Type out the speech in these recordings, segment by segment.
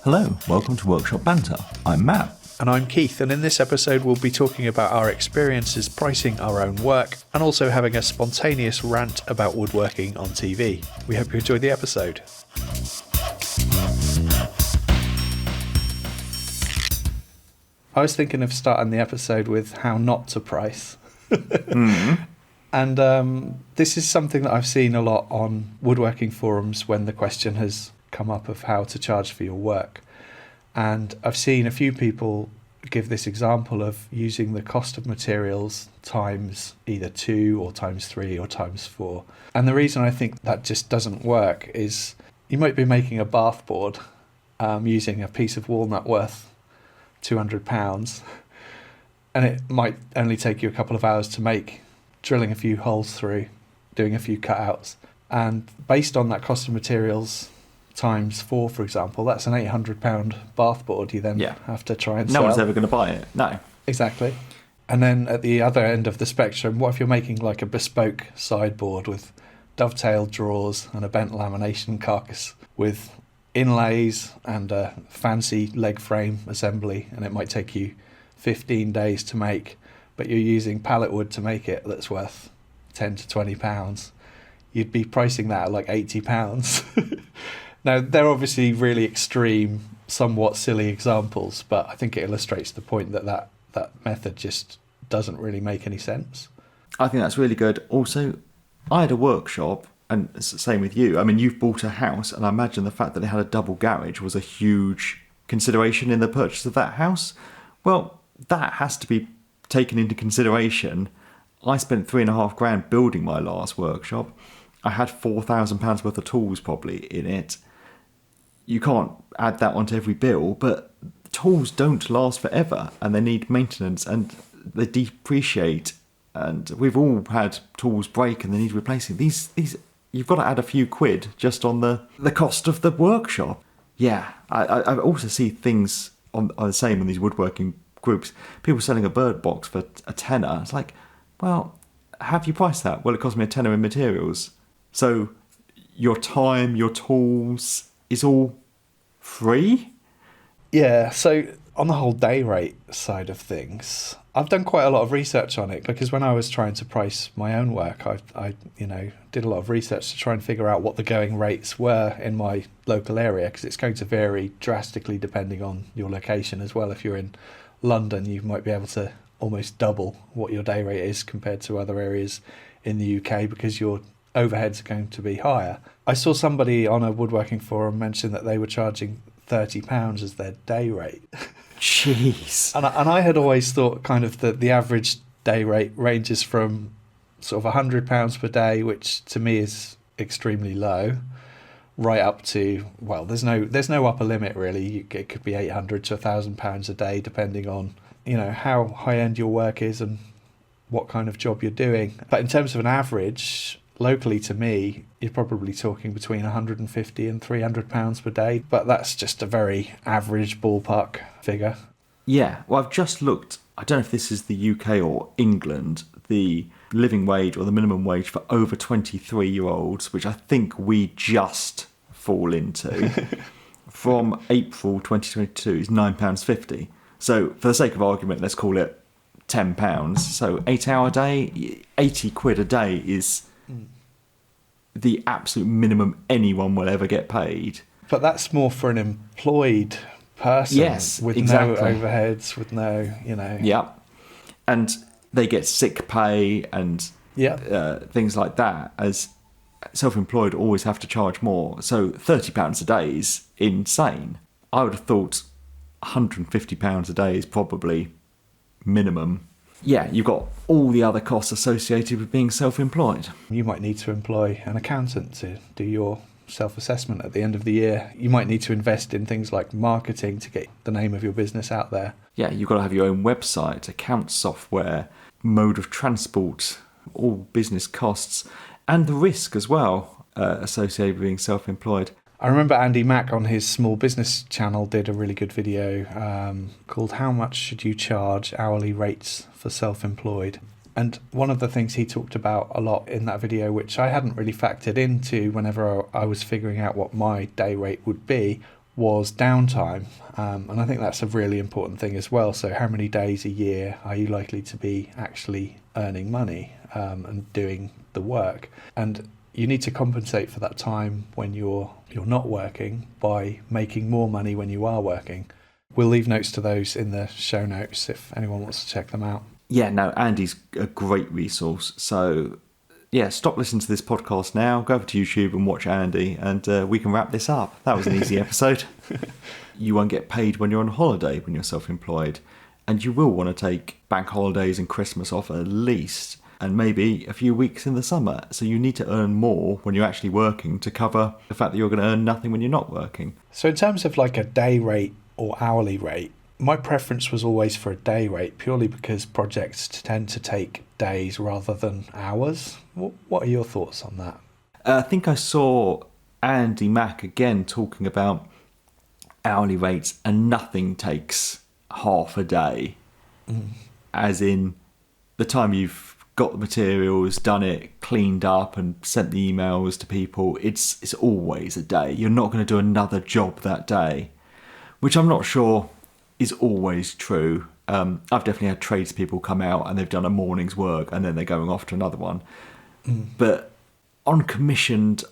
Hello, welcome to Workshop Banter. I'm Matt. And I'm Keith, and in this episode we'll be talking about our experiences pricing our own work and also having a spontaneous rant about woodworking on TV. We hope you enjoy the episode. I was thinking of starting the episode with how not to price. And this is something that I've seen a lot on woodworking forums when the question has come up of how to charge for your work. And I've seen a few people give this example of using the cost of materials times either 2 or times 3 or times 4. And the reason I think that just doesn't work is you might be making a bath board using a piece of walnut worth £200, and it might only take you a couple of hours to make, drilling a few holes through, doing a few cutouts. And based on that cost of materials times 4, for example, that's an £800 bath board you then have to try and sell. No one's ever going to buy it. No. Exactly. And then at the other end of the spectrum, what if you're making like a bespoke sideboard with dovetailed drawers and a bent lamination carcass with inlays and a fancy leg frame assembly, and it might take you 15 days to make, but you're using pallet wood to make it that's worth £10 to £20. You'd be pricing that at like £80. Now, they're obviously really extreme, somewhat silly examples, but I think it illustrates the point that method just doesn't really make any sense. I think that's really good. Also, I had a workshop, and it's the same with you. I mean, you've bought a house, and I imagine the fact that it had a double garage was a huge consideration in the purchase of that house. Well, that has to be taken into consideration. I spent £3,500 building my last workshop. I had £4,000 worth of tools probably in it. You can't add that onto every bill, but tools don't last forever and they need maintenance and they depreciate. And we've all had tools break and they need replacing. These you've got to add a few quid just on the cost of the workshop. Yeah, I also see things on the same on these woodworking groups. People selling a bird box for a tenner. It's like, well, have you priced that? Well, it cost me a tenner in materials. So your time, your tools is all free? Yeah, so on the whole day rate side of things, I've done quite a lot of research on it because when I was trying to price my own work, I did a lot of research to try and figure out what the going rates were in my local area, because it's going to vary drastically depending on your location as well. If you're in London, you might be able to almost double what your day rate is compared to other areas in the UK because your overheads are going to be higher. I saw somebody on a woodworking forum mention that they were charging £30 as their day rate. Jeez. And I had always thought kind of that the average day rate ranges from sort of £100 per day, which to me is extremely low, right up to, well, there's no upper limit really. It could be £800 to £1,000 a day depending on, how high end your work is and what kind of job you're doing. But in terms of an average, locally to me, you're probably talking between £150 and £300 per day, but that's just a very average ballpark figure. Yeah, well, I've just looked, I don't know if this is the UK or England, the living wage or the minimum wage for over 23-year-olds, which I think we just fall into, from April 2022 is £9.50. So for the sake of argument, let's call it £10. So 8 hour day, 80 quid a day is the absolute minimum anyone will ever get paid. But that's more for an employed person. Yes, with exactly. No overheads, with no, Yeah. And they get sick pay and things like that. As self-employed always have to charge more. So £30 a day is insane. I would have thought £150 a day is probably minimum. Yeah, you've got all the other costs associated with being self-employed. You might need to employ an accountant to do your self-assessment at the end of the year. You might need to invest in things like marketing to get the name of your business out there. Yeah, you've got to have your own website, account software, mode of transport, all business costs, and the risk as well associated with being self-employed. I remember Andy Mack on his small business channel did a really good video called How Much Should You Charge Hourly Rates for Self-Employed? And one of the things he talked about a lot in that video, which I hadn't really factored into whenever I was figuring out what my day rate would be, was downtime. And I think that's a really important thing as well. So how many days a year are you likely to be actually earning money and doing the work? And you need to compensate for that time when you're not working by making more money when you are working. We'll leave notes to those in the show notes if anyone wants to check them out. Yeah, no, Andy's a great resource. So, yeah, stop listening to this podcast now, go over to YouTube and watch Andy, and we can wrap this up. That was an easy episode. You won't get paid when you're on holiday when you're self-employed, and you will want to take bank holidays and Christmas off at least, and maybe a few weeks in the summer. So you need to earn more when you're actually working to cover the fact that you're going to earn nothing when you're not working. So in terms of like a day rate or hourly rate, my preference was always for a day rate, purely because projects tend to take days rather than hours. What are your thoughts on that? I think I saw Andy Mack again talking about hourly rates, and nothing takes half a day. As in the time you've got the materials, done it, cleaned up and sent the emails to people, it's always a day. You're not going to do another job that day, which I'm not sure is always true. I've definitely had tradespeople come out and they've done a morning's work and then they're going off to another one. But on commissioned,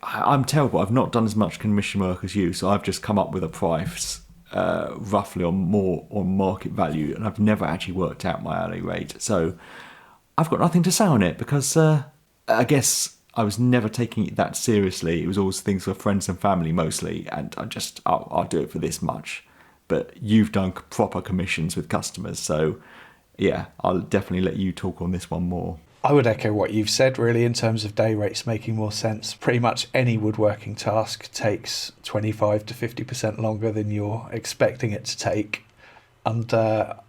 I'm terrible. I've not done as much commission work as you, so I've just come up with a price roughly on market value, and I've never actually worked out my hourly rate. So I've got nothing to say on it because I guess I was never taking it that seriously. It was always things for friends and family mostly, and I'll do it for this much. But you've done proper commissions with customers, so yeah, I'll definitely let you talk on this one more. I would echo what you've said, really, in terms of day rates making more sense. Pretty much any woodworking task takes 25 to 50% longer than you're expecting it to take. And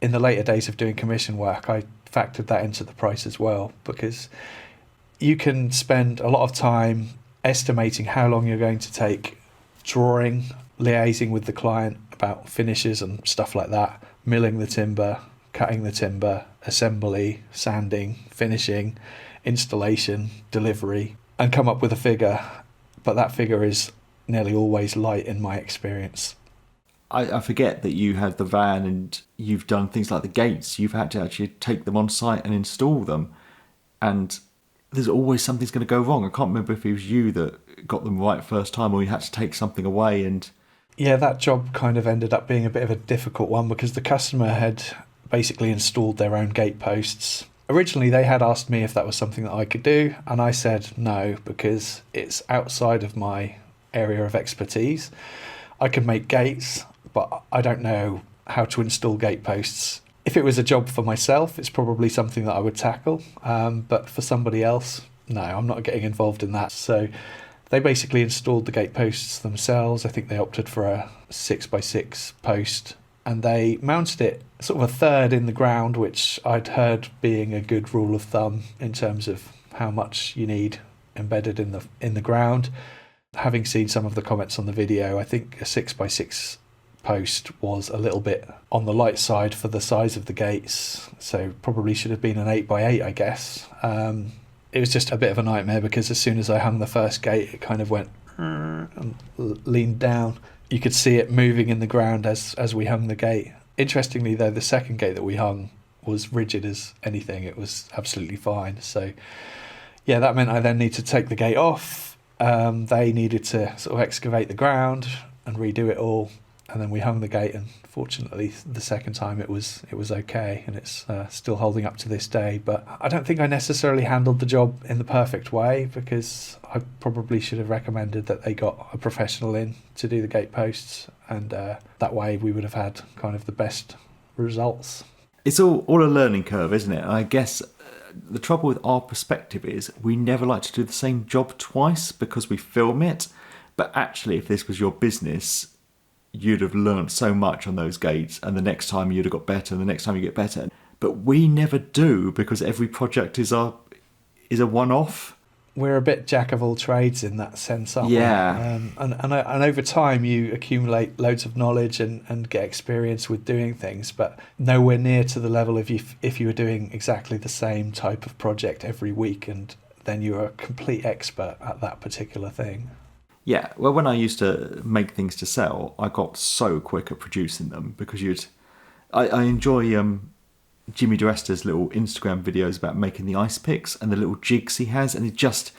in the later days of doing commission work, I factored that into the price as well, because you can spend a lot of time estimating how long you're going to take drawing, liaising with the client about finishes and stuff like that, milling the timber, cutting the timber, assembly, sanding, finishing, installation, delivery, and come up with a figure. But that figure is nearly always light in my experience. I forget that you had the van and you've done things like the gates. You've had to actually take them on site and install them. And there's always something's going to go wrong. I can't remember if it was you that got them right first time or you had to take something away. And yeah, that job kind of ended up being a bit of a difficult one because the customer had basically installed their own gate posts. Originally, they had asked me if that was something that I could do, and I said no, because it's outside of my area of expertise. I can make gates, but I don't know how to install gate posts. If it was a job for myself, it's probably something that I would tackle, but for somebody else, no, I'm not getting involved in that. So they basically installed the gate posts themselves. I think they opted for a 6x6 post, and they mounted it sort of a third in the ground, which I'd heard being a good rule of thumb in terms of how much you need embedded in the ground. Having seen some of the comments on the video, I think a 6x6 post was a little bit on the light side for the size of the gates, so probably should have been an 8x8, I guess. It was just a bit of a nightmare because as soon as I hung the first gate, it kind of went and leaned down. You could see it moving in the ground as we hung the gate. Interestingly, though, the second gate that we hung was rigid as anything. It was absolutely fine. So, yeah, that meant I then need to take the gate off. They needed to sort of excavate the ground and redo it all. And then we hung the gate, and fortunately, the second time it was okay, and it's still holding up to this day. But I don't think I necessarily handled the job in the perfect way, because I probably should have recommended that they got a professional in to do the gate posts, and that way we would have had kind of the best results. It's all a learning curve, isn't it? And I guess the trouble with our perspective is we never like to do the same job twice because we film it. But actually, if this was your business, you'd have learned so much on those gates, and the next time you'd have got better, and the next time you get better. But we never do, because every project is a one-off. we're a bit jack of all trades in that sense, aren't Yeah. we? And over time you accumulate loads of knowledge and get experience with doing things, but nowhere near to the level of if you were doing exactly the same type of project every week, and then you're a complete expert at that particular thing. Yeah, well, when I used to make things to sell, I got so quick at producing them because I enjoy Jimmy DeResta's little Instagram videos about making the ice picks and the little jigs he has, and it just,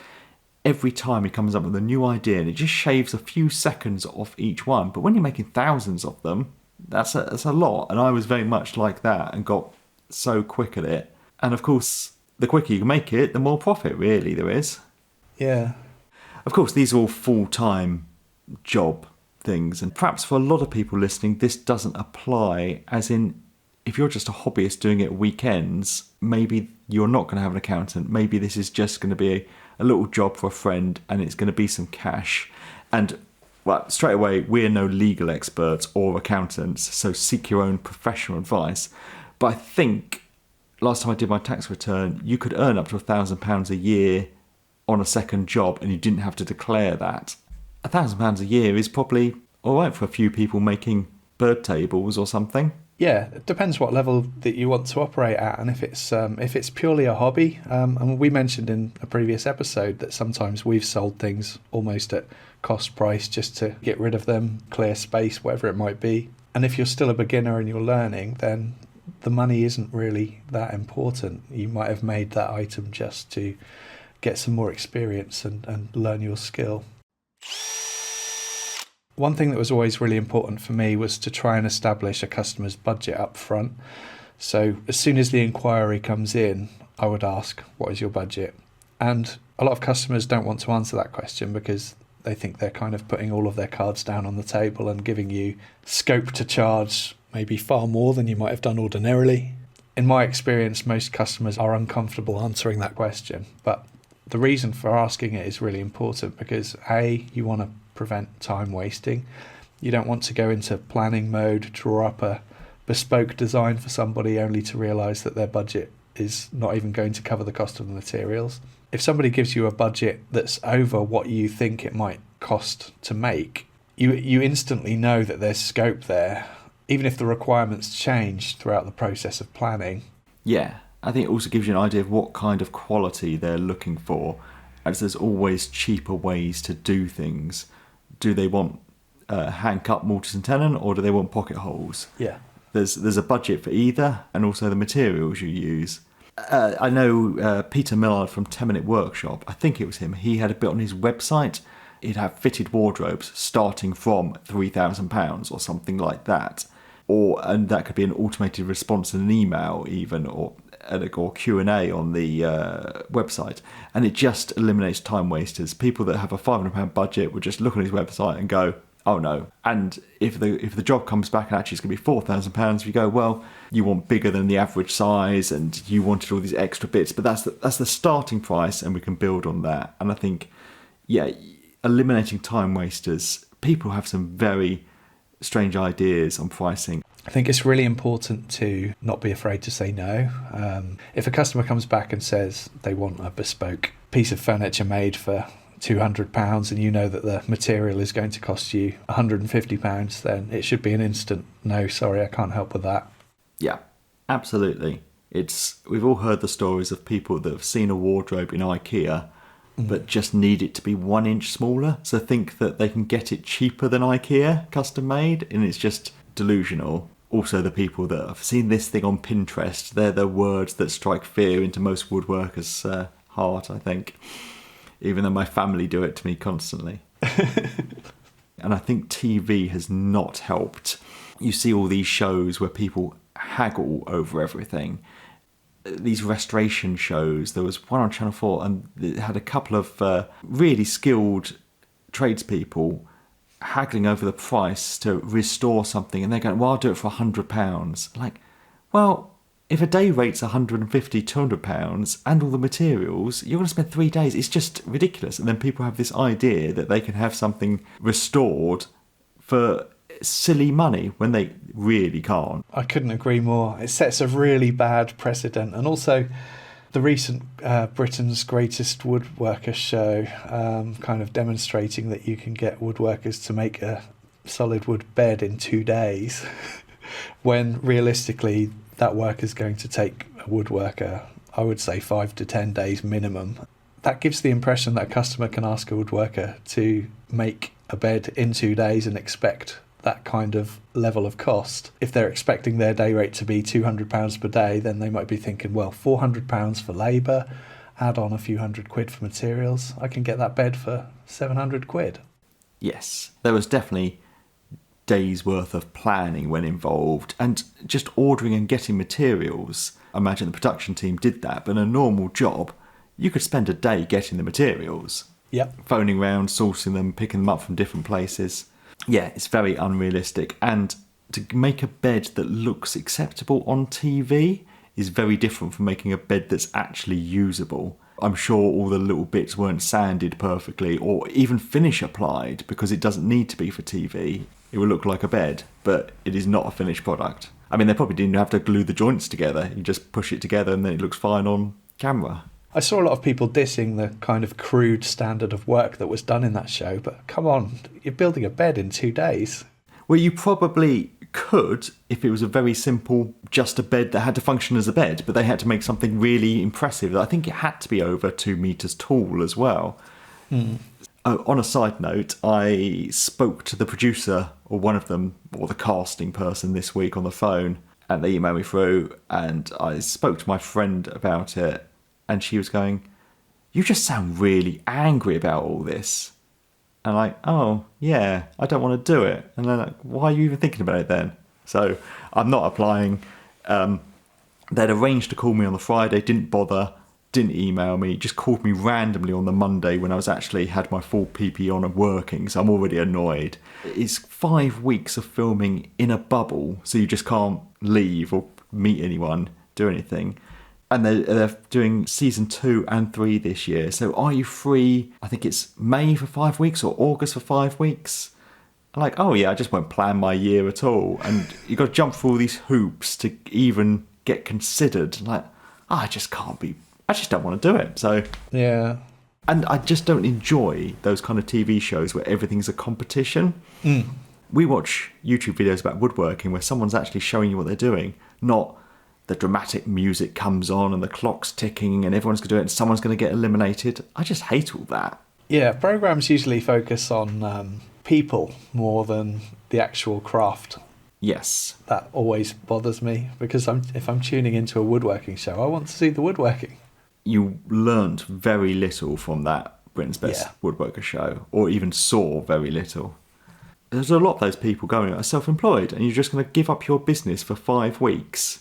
every time he comes up with a new idea, and it just shaves a few seconds off each one. But when you're making thousands of them, that's a lot, and I was very much like that and got so quick at it. And of course, the quicker you make it, the more profit really there is. Yeah. Of course, these are all full-time job things, and perhaps for a lot of people listening, this doesn't apply, as in, if you're just a hobbyist doing it weekends, maybe you're not going to have an accountant. Maybe this is just going to be a little job for a friend, and it's going to be some cash. And, well, straight away, we're no legal experts or accountants, so seek your own professional advice. But I think, last time I did my tax return, you could earn up to £1,000 a year on a second job, and you didn't have to declare that. £1,000 a year is probably all right for a few people making bird tables or something. Yeah, it depends what level that you want to operate at, and if it's purely a hobby. And we mentioned in a previous episode that sometimes we've sold things almost at cost price just to get rid of them, clear space, whatever it might be. And if you're still a beginner and you're learning, then the money isn't really that important. You might have made that item just to get some more experience and learn your skill. One thing that was always really important for me was to try and establish a customer's budget up front. So as soon as the inquiry comes in, I would ask, what is your budget? And a lot of customers don't want to answer that question because they think they're kind of putting all of their cards down on the table and giving you scope to charge maybe far more than you might have done ordinarily. In my experience, most customers are uncomfortable answering that question, but the reason for asking it is really important because A, you want to prevent time wasting. You don't want to go into planning mode, draw up a bespoke design for somebody only to realise that their budget is not even going to cover the cost of the materials. If somebody gives you a budget that's over what you think it might cost to make, you instantly know that there's scope there, even if the requirements change throughout the process of planning. Yeah, I think it also gives you an idea of what kind of quality they're looking for, as there's always cheaper ways to do things. Do they want hand-cut mortise and tenon, or do they want pocket holes? Yeah. There's a budget for either, and also the materials you use. I know Peter Millard from 10-Minute Workshop, I think it was him, he had a bit on his website. He'd have fitted wardrobes starting from £3,000 or something like that. And that could be an automated response in an email even, or Q&A on the website, and it just eliminates time wasters. People that have a £500 budget would just look on his website and go, oh no. And if the job comes back and actually it's going to be £4,000, you go, well, you want bigger than the average size and you wanted all these extra bits, but that's the starting price, and we can build on that. And I think, yeah, eliminating time wasters. People have some very strange ideas on pricing. I think it's really important to not be afraid to say no. If a customer comes back and says they want a bespoke piece of furniture made for £200 and you know that the material is going to cost you £150, then it should be an instant no, sorry, I can't help with that. Yeah, absolutely. We've all heard the stories of people that have seen a wardrobe in IKEA but just need it to be 1 inch smaller, so think that they can get it cheaper than IKEA custom made, and it's just delusional. Also, the people that have seen this thing on Pinterest, they're the words that strike fear into most woodworkers' heart, I think. Even though my family do it to me constantly. And I think TV has not helped. You see all these shows where people haggle over everything. These restoration shows, there was one on Channel 4 and it had a couple of really skilled tradespeople haggling over the price to restore something, and they're going, well, I'll do it for £100. Like, well, if a day rate's £150, £200 and all the materials, you're going to spend 3 days. It's just ridiculous. And then people have this idea that they can have something restored for silly money when they really can't. I couldn't agree more. It sets a really bad precedent, and also the recent Britain's Greatest Woodworker show, kind of demonstrating that you can get woodworkers to make a solid wood bed in 2 days, when realistically that work is going to take a woodworker, I would say, 5 to 10 days minimum. That gives the impression that a customer can ask a woodworker to make a bed in 2 days and expect that kind of level of cost. If they're expecting their day rate to be £200 per day, then they might be thinking, well, £400 for labour, add on a few £100 for materials, I can get that bed for £700. Yes, there was definitely days worth of planning when involved, and just ordering and getting materials. I imagine the production team did that, but in a normal job, you could spend a day getting the materials. Yep. Phoning around, sourcing them, picking them up from different places. Yeah, it's very unrealistic. And to make a bed that looks acceptable on TV is very different from making a bed that's actually usable. I'm sure all the little bits weren't sanded perfectly or even finish applied, because it doesn't need to be for TV. It will look like a bed, but it is not a finished product. I mean, they probably didn't have to glue the joints together. You just push it together and then it looks fine on camera. I saw a lot of people dissing the kind of crude standard of work that was done in that show, but come on, you're building a bed in 2 days. Well, you probably could if it was a very simple, just a bed that had to function as a bed, but they had to make something really impressive. I think it had to be over 2 metres tall as well. On a side note, I spoke to the producer, or one of them, or the casting person this week on the phone, and they emailed me through, and I spoke to my friend about it, and she was going, "You just sound really angry about all this." And I'm like, "Oh, yeah, I don't want to do it." And they're like, "Why are you even thinking about it then?" So I'm not applying. They'd arranged to call me on the Friday, didn't bother, didn't email me, just called me randomly on the Monday when I was actually had my full PP on and working, so I'm already annoyed. It's 5 weeks of filming in a bubble, so you just can't leave or meet anyone, do anything. And they're doing season 2 and 3 this year. So are you free? I think it's May for 5 weeks or August for 5 weeks. I'm like, oh yeah, I just won't plan my year at all. And you've got to jump through all these hoops to even get considered. Like, I just don't want to do it. So yeah. And I just don't enjoy those kind of TV shows where everything's a competition. We watch YouTube videos about woodworking where someone's actually showing you what they're doing, not the dramatic music comes on and the clock's ticking and everyone's going to do it and someone's going to get eliminated. I just hate all that. Yeah, programs usually focus on people more than the actual craft. Yes. That always bothers me, because if I'm tuning into a woodworking show, I want to see the woodworking. You learnt very little from that Britain's Best Woodworker show, or even saw very little. There's a lot of those people going that are self-employed, and you're just going to give up your business for 5 weeks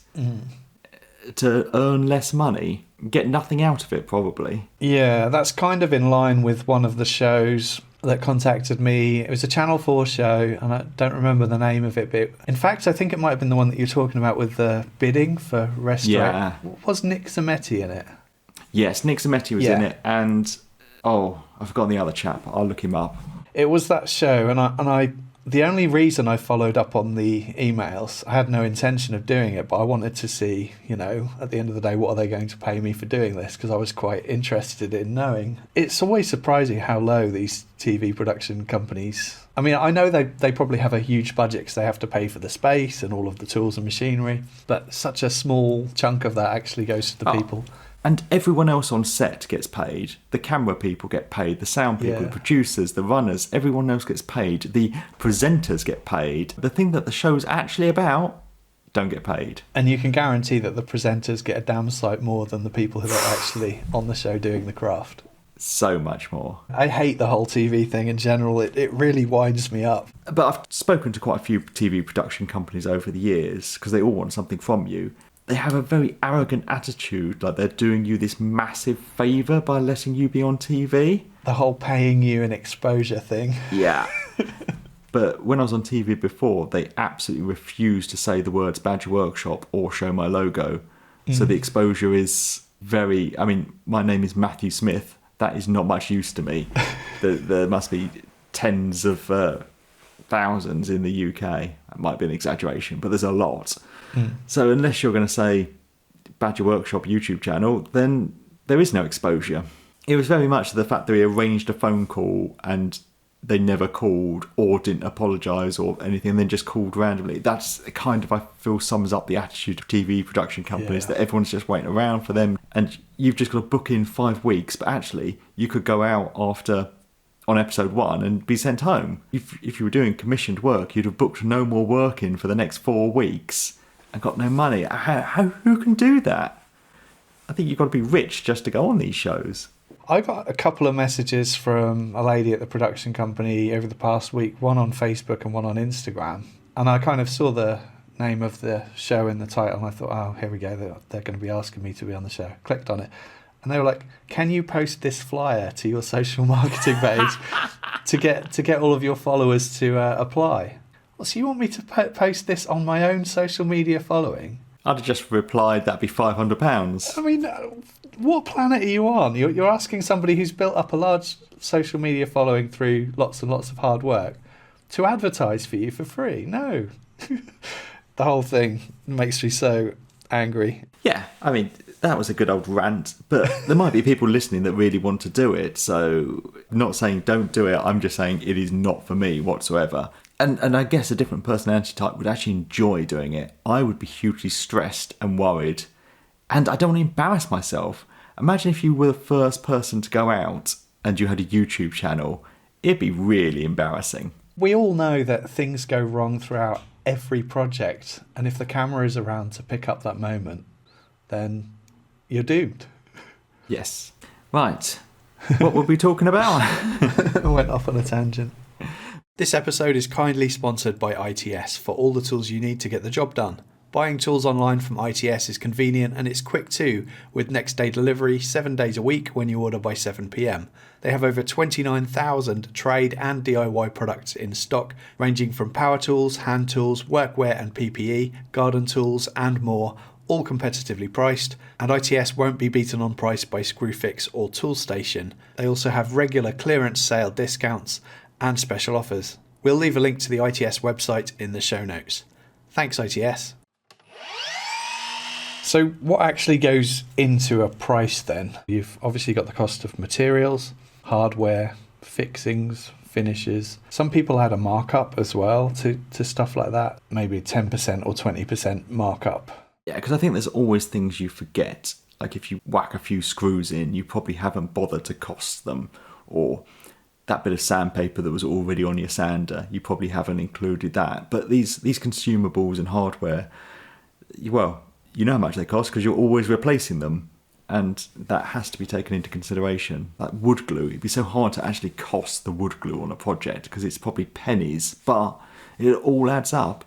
to earn less money, get nothing out of it probably. Yeah, that's kind of in line with one of the shows that contacted me. It was a Channel 4 show, and I don't remember the name of it, but in fact I think it might have been the one that you're talking about with the bidding for restaurant. Yeah. Was Nick Zametti in it? Yes, Nick Zametti was in it, and I've forgotten the other chap. I'll look him up. It was that show, and I the only reason I followed up on the emails, I had no intention of doing it, but I wanted to see, at the end of the day, what are they going to pay me for doing this? Because I was quite interested in knowing. It's always surprising how low these TV production companies... I mean, I know they probably have a huge budget because they have to pay for the space and all of the tools and machinery, but such a small chunk of that actually goes to the people. And everyone else on set gets paid. The camera people get paid, the sound people, the producers, the runners, everyone else gets paid. The presenters get paid. The thing that the show's actually about don't get paid. And you can guarantee that the presenters get a damn sight more than the people who are actually on the show doing the craft. So much more. I hate the whole TV thing in general. It really winds me up. But I've spoken to quite a few TV production companies over the years because they all want something from you. They have a very arrogant attitude, like they're doing you this massive favour by letting you be on TV. The whole paying you an exposure thing. Yeah. But when I was on TV before, they absolutely refused to say the words Badger Workshop or show my logo. So the exposure is very... I mean, my name is Matthew Smith. That is not much use to me. There must be tens of thousands in the UK. That might be an exaggeration, but there's a lot. So unless you're going to say Badger Workshop YouTube channel, then there is no exposure. It was very much the fact that we arranged a phone call and they never called or didn't apologise or anything, then just called randomly. That's kind of, I feel, sums up the attitude of TV production companies, that everyone's just waiting around for them and you've just got to book in 5 weeks, but actually you could go out on episode 1 and be sent home. If you were doing commissioned work, you'd have booked no more work in for the next 4 weeks and got no money. Who can do that? I think you've got to be rich just to go on these shows. I got a couple of messages from a lady at the production company over the past week, one on Facebook and one on Instagram. And I kind of saw the name of the show in the title and I thought, oh, here we go. They're going to be asking me to be on the show. Clicked on it. And they were like, can you post this flyer to your social marketing page to get all of your followers to apply? Well, so you want me to post this on my own social media following? I'd have just replied, that'd be £500. I mean, what planet are you on? You're asking somebody who's built up a large social media following through lots and lots of hard work to advertise for you for free? No. The whole thing makes me so angry. Yeah, I mean, that was a good old rant, but there might be people listening that really want to do it. So not saying don't do it, I'm just saying it is not for me whatsoever. And I guess a different personality type would actually enjoy doing it. I would be hugely stressed and worried. And I don't want to embarrass myself. Imagine if you were the first person to go out and you had a YouTube channel. It'd be really embarrassing. We all know that things go wrong throughout every project. And if the camera is around to pick up that moment, then you're doomed. Yes. Right. What were we talking about? I went off on a tangent. This episode is kindly sponsored by ITS for all the tools you need to get the job done. Buying tools online from ITS is convenient and it's quick too, with next day delivery 7 days a week when you order by 7 p.m. They have over 29,000 trade and DIY products in stock, ranging from power tools, hand tools, workwear and PPE, garden tools and more, all competitively priced, and ITS won't be beaten on price by Screwfix or Toolstation. They also have regular clearance sale discounts and special offers. We'll leave a link to the ITS website in the show notes. Thanks, ITS. So what actually goes into a price then? You've obviously got the cost of materials, hardware, fixings, finishes. Some people add a markup as well to stuff like that, maybe 10% or 20% markup. Yeah, because I think there's always things you forget. Like if you whack a few screws in, you probably haven't bothered to cost them. Or that bit of sandpaper that was already on your sander, you probably haven't included that. But these consumables and hardware, well, you know how much they cost because you're always replacing them. And that has to be taken into consideration. Like wood glue, it'd be so hard to actually cost the wood glue on a project because it's probably pennies, but it all adds up.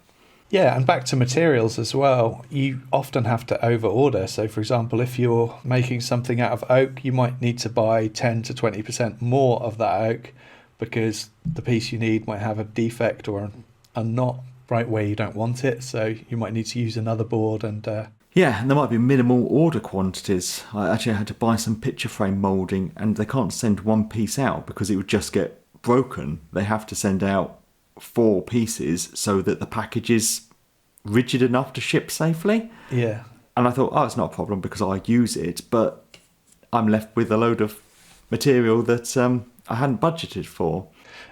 Yeah, and back to materials as well, you often have to over-order. So, for example, if you're making something out of oak, you might need to buy 10 to 20% more of that oak because the piece you need might have a defect or a knot right where you don't want it. So you might need to use another board and... Yeah, and there might be minimal order quantities. I actually had to buy some picture frame moulding and they can't send one piece out because it would just get broken. They have to send out 4 pieces so that the package is rigid enough to ship safely. Yeah. And I thought, oh, it's not a problem because I use it, but I'm left with a load of material that I hadn't budgeted for.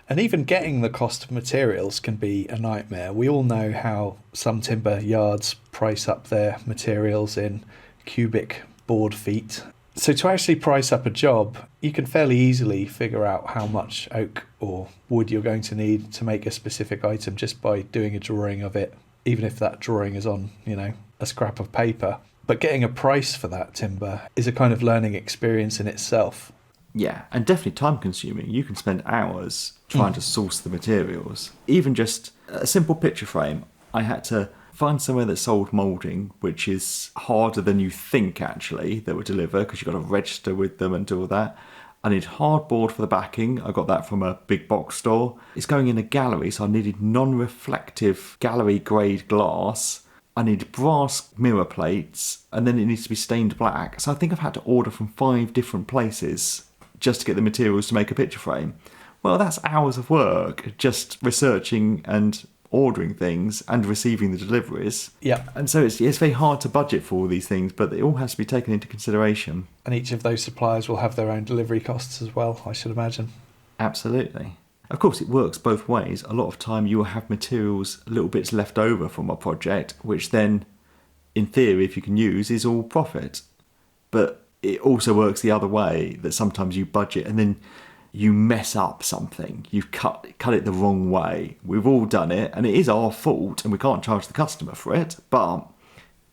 And even getting the cost of materials can be a nightmare. We all know how some timber yards price up their materials in cubic board feet. So to actually price up a job, you can fairly easily figure out how much oak or wood you're going to need to make a specific item just by doing a drawing of it, even if that drawing is on, a scrap of paper. But getting a price for that timber is a kind of learning experience in itself. Yeah, and definitely time consuming. You can spend hours trying to source the materials. Even just a simple picture frame, I had to find somewhere that sold moulding, which is harder than you think actually, that would deliver because you've got to register with them and do all that. I need hardboard for the backing. I got that from a big box store. It's going in a gallery, so I needed non-reflective gallery grade glass. I need brass mirror plates, and then it needs to be stained black. So I think I've had to order from 5 different places just to get the materials to make a picture frame. Well, that's hours of work just researching and ordering things and receiving the deliveries. Yeah. And so it's very hard to budget for all these things, but it all has to be taken into consideration. And each of those suppliers will have their own delivery costs as well, I should imagine. Absolutely. Of course, it works both ways. A lot of time you will have materials, little bits left over from a project, which then, in theory, if you can use, is all profit. But it also works the other way, that sometimes you budget and then you mess up something. You've cut it the wrong way. We've all done it, and it is our fault, and we can't charge the customer for it, but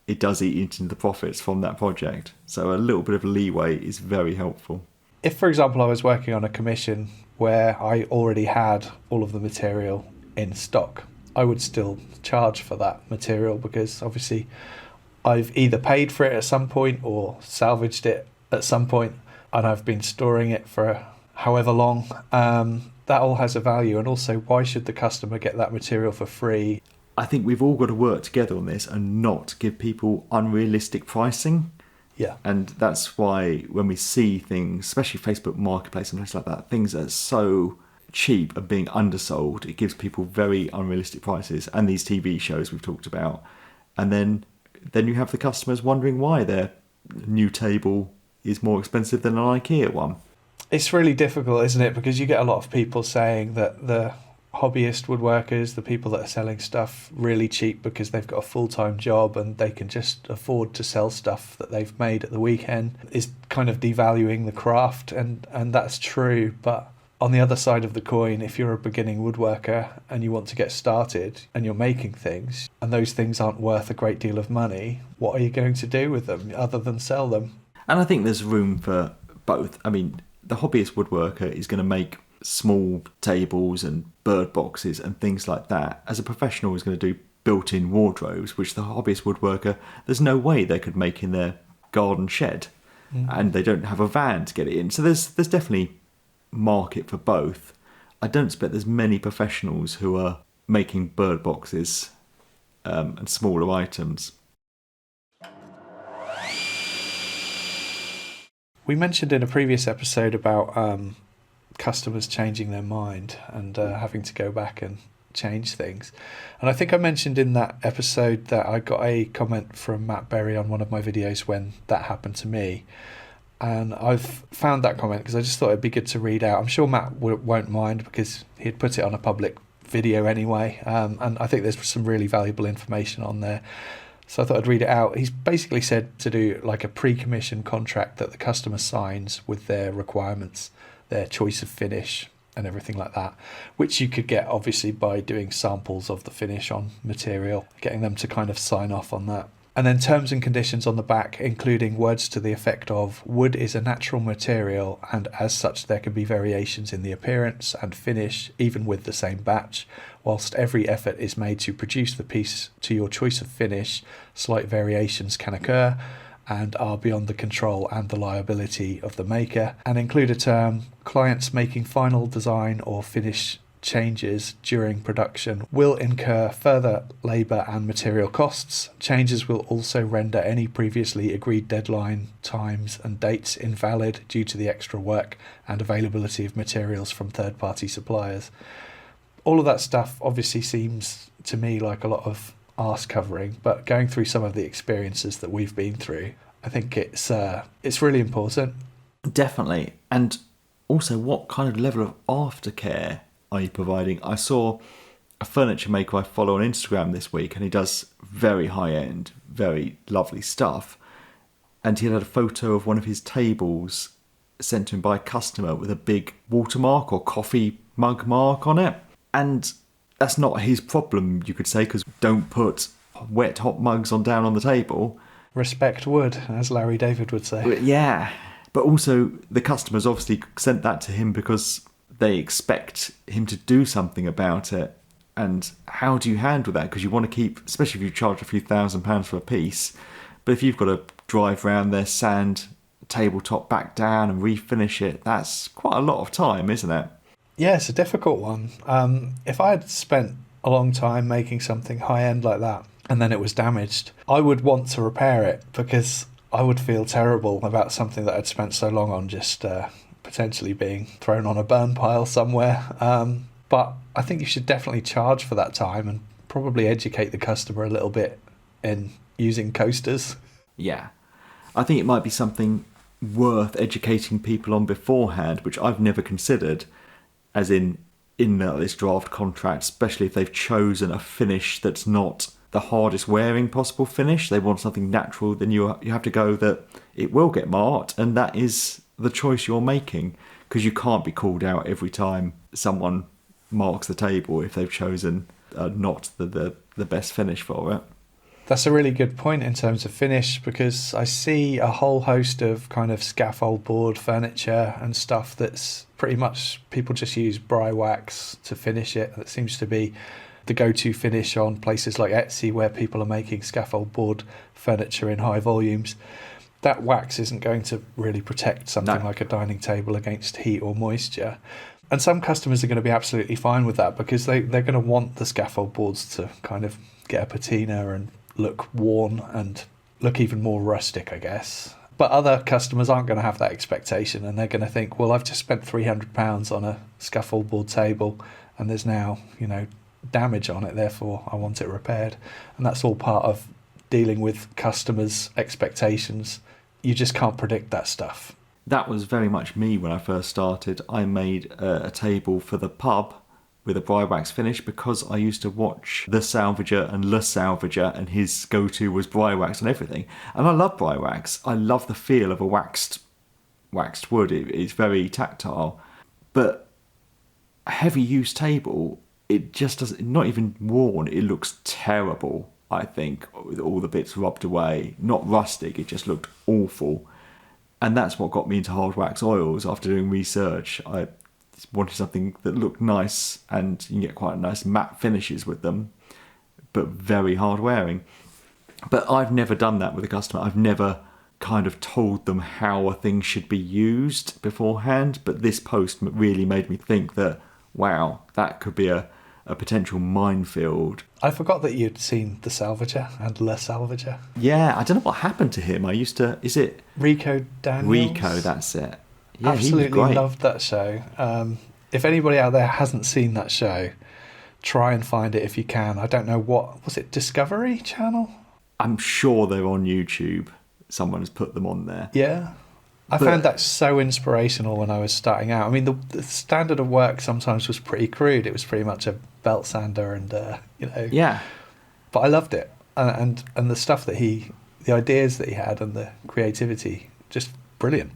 it does eat into the profits from that project. So a little bit of leeway is very helpful. If, for example, I was working on a commission where I already had all of the material in stock, I would still charge for that material because obviously I've either paid for it at some point or salvaged it at some point, and I've been storing it for however long. That all has a value. And also, why should the customer get that material for free? I think we've all got to work together on this and not give people unrealistic pricing. Yeah. And that's why when we see things, especially Facebook Marketplace and things like that, things that are so cheap and being undersold, it gives people very unrealistic prices. And these TV shows we've talked about. And then you have the customers wondering why their new table is more expensive than an IKEA one. It's really difficult, isn't it? Because you get a lot of people saying that the hobbyist woodworkers, the people that are selling stuff really cheap because they've got a full-time job and they can just afford to sell stuff that they've made at the weekend, is kind of devaluing the craft, and that's true. But on the other side of the coin, if you're a beginning woodworker and you want to get started and you're making things and those things aren't worth a great deal of money, what are you going to do with them other than sell them? And I think there's room for both. I mean, the hobbyist woodworker is going to make small tables and bird boxes and things like that. As a professional is going to do built-in wardrobes, which the hobbyist woodworker, there's no way they could make in their garden shed. And they don't have a van to get it in. So there's definitely market for both. I don't expect there's many professionals who are making bird boxes and smaller items. We mentioned in a previous episode about customers changing their mind and having to go back and change things. And I think I mentioned in that episode that I got a comment from Matt Berry on one of my videos when that happened to me. And I've found that comment because I just thought it'd be good to read out. I'm sure Matt won't mind because he'd put it on a public video anyway. And I think there's some really valuable information on there. So I thought I'd read it out. He's basically said to do like a pre-commission contract that the customer signs with their requirements, their choice of finish and everything like that, which you could get obviously by doing samples of the finish on material, getting them to kind of sign off on that. And then terms and conditions on the back, including words to the effect of wood is a natural material and as such there can be variations in the appearance and finish even with the same batch. Whilst every effort is made to produce the piece to your choice of finish, slight variations can occur and are beyond the control and the liability of the maker, and include a term, clients making final design or finish changes during production will incur further labour and material costs. Changes will also render any previously agreed deadline, times and dates invalid due to the extra work and availability of materials from third-party suppliers. All of that stuff obviously seems to me like a lot of arse covering, but going through some of the experiences that we've been through, I think it's really important. Definitely. And also, what kind of level of aftercare are you providing? I saw a furniture maker I follow on Instagram this week, and he does very high-end, very lovely stuff. And he had a photo of one of his tables sent to him by a customer with a big watermark or coffee mug mark on it. And that's not his problem, you could say, because don't put wet hot mugs down on the table. Respect wood, as Larry David would say. Yeah. But also, the customers obviously sent that to him because they expect him to do something about it. And how do you handle that? Because you want to keep, especially if you charge a few £1,000s for a piece, but if you've got to drive around there, sand tabletop back down and refinish it, that's quite a lot of time, isn't it? Yeah, it's a difficult one. If I had spent a long time making something high-end like that and then it was damaged, I would want to repair it because I would feel terrible about something that I'd spent so long on just potentially being thrown on a burn pile somewhere. But I think you should definitely charge for that time probably educate the customer a little bit in using coasters. Yeah. I think it might be something worth educating people on beforehand, which I've never considered, as in this draft contract, especially if they've chosen a finish that's not the hardest wearing possible finish. They want something natural, then you have to go that it will get marked, and that is the choice you're making, because you can't be called out every time someone marks the table if they've chosen not the best finish for it. That's a really good point in terms of finish, because I see a whole host of kind of scaffold board furniture and stuff that's pretty much people just use bry wax to finish it. That seems to be the go-to finish on places like Etsy, where people are making scaffold board furniture in high volumes. That wax isn't going to really protect something like a dining table against heat or moisture. And some customers are going to be absolutely fine with that, because they're going to want the scaffold boards to kind of get a patina and look worn and look even more rustic, I guess. But other customers aren't going to have that expectation, and they're going to think, well, I've just spent £300 on a scaffold board table and there's now, damage on it, therefore I want it repaired. And that's all part of dealing with customers' expectations. You just can't predict that stuff. That was very much me when I first started. I made a table for the pub with a bry wax finish because I used to watch The Salvager and Le Salvager, and his go-to was bry wax and everything. And I love bry wax. I love the feel of a waxed wood. It's very tactile. But a heavy use table, it just doesn't, not even worn, it looks terrible, I think, with all the bits rubbed away. Not rustic, it just looked awful. And that's what got me into hard wax oils. After doing research, I wanted something that looked nice, and you can get quite nice matte finishes with them, but very hard wearing. But I've never done that with a customer. I've never kind of told them how a thing should be used beforehand. But this post really made me think that, wow, that could be a potential minefield. I forgot that you'd seen The Salvager and Le Salvager. Yeah, I don't know what happened to him. Is it Rico Daniels? Rico, that's it. Yeah, absolutely loved that show. If anybody out there hasn't seen that show, try and find it if you can. I don't know was it Discovery Channel? I'm sure they're on YouTube. Someone has put them on there. Yeah. I found that so inspirational when I was starting out. I mean, the standard of work sometimes was pretty crude. It was pretty much a belt sander and, Yeah. But I loved it. And the stuff that the ideas that he had and the creativity, just brilliant.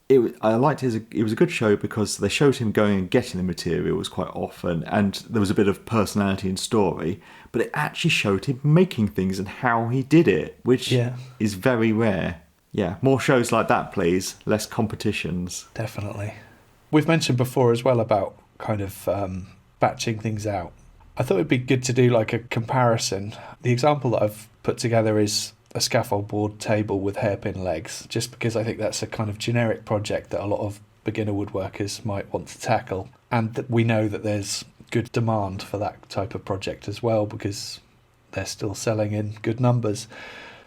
I liked it was a good show because they showed him going and getting the materials quite often, and there was a bit of personality and story, but it actually showed him making things and how he did it, which is very rare. Yeah, more shows like that, please. Less competitions. Definitely. We've mentioned before as well about kind of batching things out. I thought it'd be good to do like a comparison. The example that I've put together is a scaffold board table with hairpin legs, just because I think that's a kind of generic project that a lot of beginner woodworkers might want to tackle. And that we know that there's good demand for that type of project as well, because they're still selling in good numbers.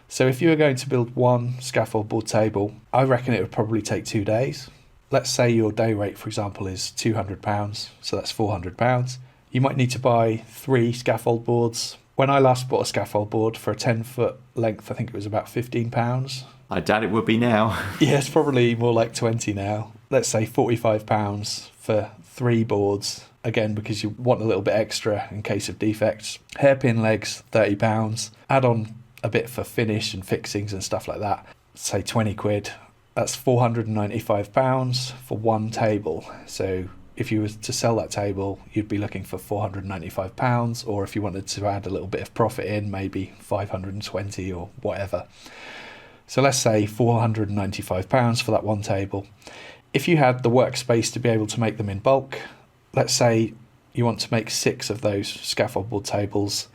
So if you were going to build one scaffold board table, I reckon it would probably take 2 days. Let's say your day rate, for example, is £200, so that's £400. You might need to buy 3 scaffold boards. When I last bought a scaffold board for a 10-foot length, I think it was about £15. I doubt it would be now. Yeah, it's probably more like 20 now. Let's say £45 for 3 boards, again, because you want a little bit extra in case of defects. Hairpin legs, £30. Add on a bit for finish and fixings and stuff like that, say 20 quid. That's £495 for one table. So if you were to sell that table, you'd be looking for £495, or if you wanted to add a little bit of profit in, maybe 520 or whatever. So let's say £495 for that one table. If you had the workspace to be able to make them in bulk, let's say you want to make 6 of those scaffold board tables,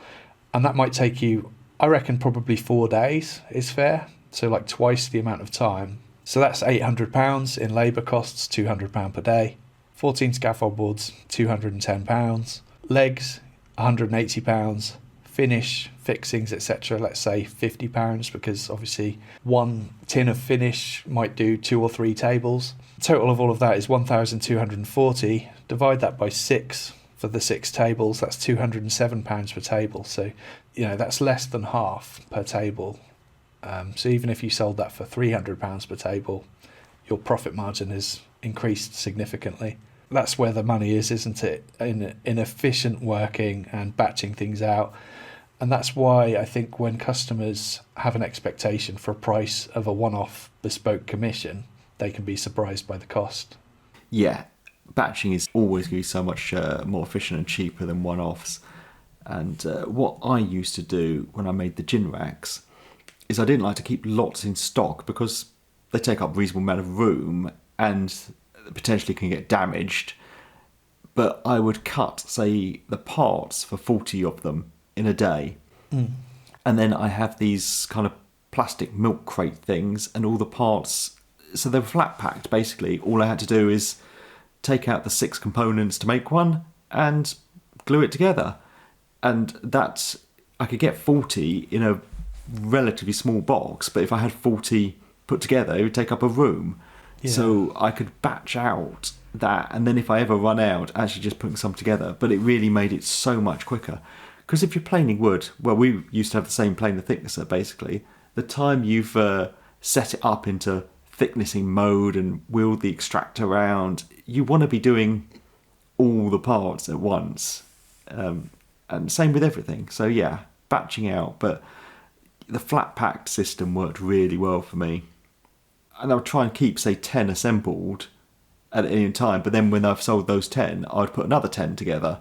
and that might take you, I reckon, probably 4 days is fair. So like twice the amount of time. So that's £800 in labour costs, £200 per day. 14 scaffold boards, £210. Legs, £180. Finish, fixings, etc., let's say £50, because obviously one tin of finish might do 2 or 3 tables. Total of all of that is £1,240. Divide that by 6 for for the 6 tables, that's £207 per table. So, that's less than half per table. So even if you sold that for £300 per table, your profit margin has increased significantly. That's where the money is, isn't it? In efficient working and batching things out. And that's why I think when customers have an expectation for a price of a one-off bespoke commission, they can be surprised by the cost. Yeah, batching is always going to be so much more efficient and cheaper than one-offs. And what I used to do when I made the gin racks is I didn't like to keep lots in stock because they take up a reasonable amount of room and potentially can get damaged. But I would cut, say, the parts for 40 of them in a day. And then I have these kind of plastic milk crate things and all the parts. So they were flat packed, basically. All I had to do is take out the 6 components to make one and glue it together. And that, I could get 40 in a relatively small box, but if I had 40 put together, it would take up a room. Yeah. So I could batch out that, and then if I ever run out, actually just putting some together. But it really made it so much quicker. Because if you're planing wood, well, we used to have the same planer thicknesser, basically. The time you've set it up into thicknessing mode and wheeled the extractor around, you want to be doing all the parts at once. And same with everything. So yeah, batching out. But the flat packed system worked really well for me. And I would try and keep, say, 10 assembled at any time. But then when I've sold those 10, I would put another 10 together.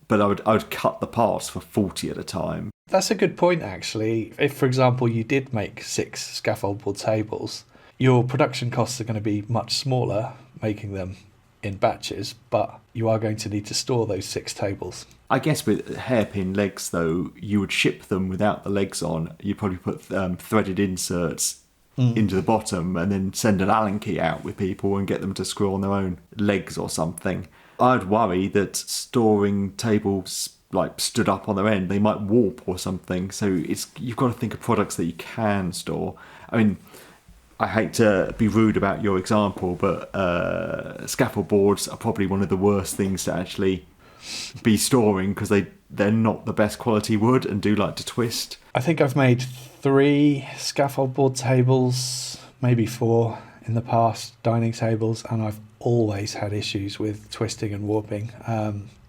But I would cut the parts for 40 at a time. That's a good point, actually. If, for example, you did make 6 scaffold board tables, your production costs are going to be much smaller making them in batches, but you are going to need to store those 6 tables. I guess with hairpin legs, though, you would ship them without the legs on. You'd probably put threaded inserts into the bottom and then send an Allen key out with people and get them to screw on their own legs or something. I'd worry that storing tables like stood up on their end, they might warp or something. So you've got to think of products that you can store. I mean, I hate to be rude about your example, but scaffold boards are probably one of the worst things to actually be storing because they're not the best quality wood and do like to twist. I think I've made 3 scaffold board tables, maybe 4 in the past, dining tables, and I've always had issues with twisting and warping.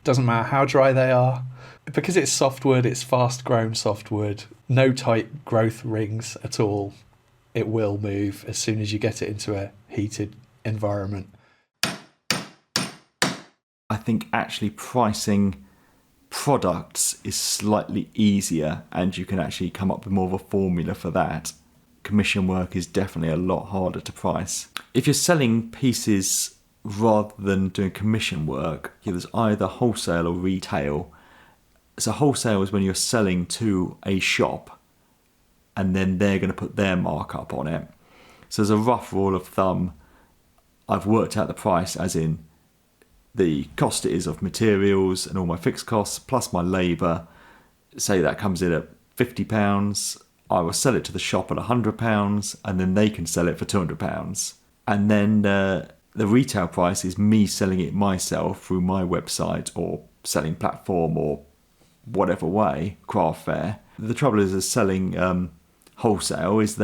Doesn't matter how dry they are. Because it's softwood, it's fast-grown softwood, no tight growth rings at all. It will move as soon as you get it into a heated environment. I think actually pricing products is slightly easier and you can actually come up with more of a formula for that. Commission work is definitely a lot harder to price. If you're selling pieces rather than doing commission work, there's either wholesale or retail. So wholesale is when you're selling to a shop and then they're going to put their markup on it. So as a rough rule of thumb, I've worked out the price as in the cost it is of materials and all my fixed costs plus my labour. Say that comes in at £50. I will sell it to the shop at £100 and then they can sell it for £200. And then the retail price is me selling it myself through my website or selling platform or whatever way, craft fair. The trouble is selling wholesale is